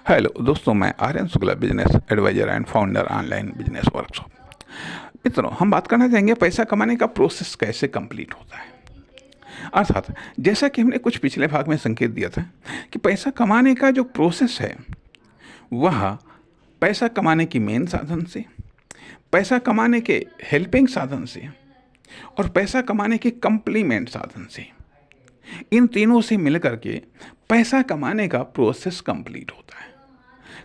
Hello दोस्तों, मैं Aryan Shukla, business advisor and founder online business workshop. मित्रों, हम बात करना चाहेंगे पैसा कमाने का प्रोसेस कैसे कंप्लीट होता है। अर्थात जैसा कि हमने कुछ पिछले भाग में संकेत दिया था कि पैसा कमाने का जो प्रोसेस है वह पैसा कमाने की मेन साधन से, पैसा कमाने के हेल्पिंग साधन से और पैसा कमाने के कंप्लीमेंट साधन से, इन तीनों से मिलकर के पैसा कमाने का प्रोसेस कंप्लीट होता है।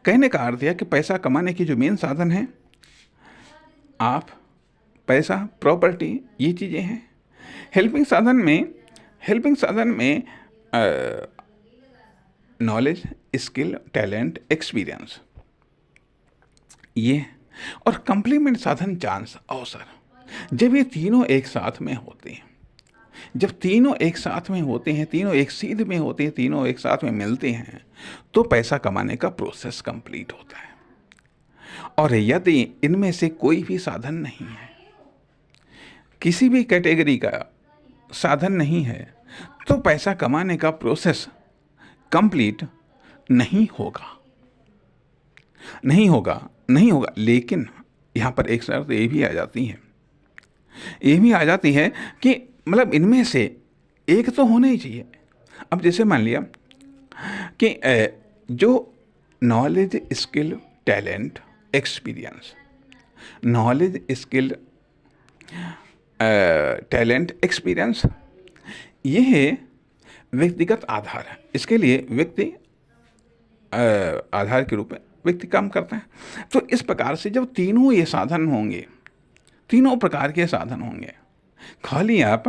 कहने का अर्थ यह कि पैसा कमाने की जो मेन साधन है, आप, पैसा, प्रॉपर्टी, ये चीज़ें हैं। हेल्पिंग साधन में नॉलेज, स्किल, टैलेंट, एक्सपीरियंस, ये। और कंप्लीमेंट साधन चांस, अवसर। जब ये तीनों एक साथ में होते हैं, जब तीनों एक साथ में होते हैं, तीनों एक सीध में होते हैं, तीनों एक साथ में मिलते हैं, तो पैसा कमाने का प्रोसेस कंप्लीट होता है। और यदि इनमें से कोई भी साधन नहीं है, किसी भी कैटेगरी का साधन नहीं है, तो पैसा कमाने का प्रोसेस कंप्लीट नहीं होगा। लेकिन यहाँ पर एक शर्त ये भी आ जाती है कि मतलब इनमें से एक तो होना ही चाहिए। अब जैसे मान लिया कि जो knowledge, skill, talent, experience, knowledge, skill, talent, experience, ये है व्यक्तिगत आधार है। इसके लिए व्यक्ति आधार के रूप में व्यक्ति काम करता है। तो इस प्रकार से जब तीनों ये साधन होंगे, तीनों प्रकार के साधन होंगे, खाली आप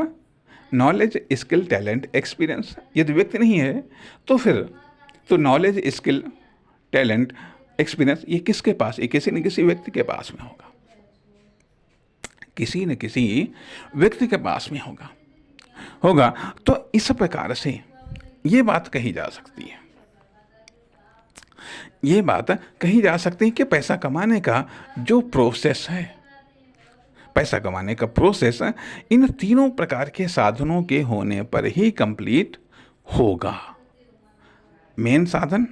नॉलेज, स्किल, टैलेंट, एक्सपीरियंस यदि व्यक्ति नहीं है तो फिर तो नॉलेज, स्किल, टैलेंट, एक्सपीरियंस ये किसके पास, ये किसी न किसी व्यक्ति के पास में होगा, किसी न किसी व्यक्ति के पास में होगा। तो इस प्रकार से ये बात कही जा सकती है कि पैसा कमाने का जो प्रोसेस है, पैसा कमाने का प्रोसेस इन तीनों प्रकार के साधनों के होने पर ही कंप्लीट होगा। मेन साधन,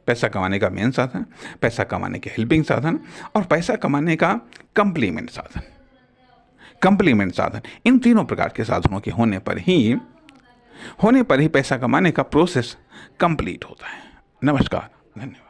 पैसा कमाने का मेन साधन, पैसा कमाने के हेल्पिंग साधन और पैसा कमाने का कंप्लीमेंट साधन, इन तीनों प्रकार के साधनों के होने पर ही पैसा कमाने का प्रोसेस कंप्लीट होता है। नमस्कार, धन्यवाद।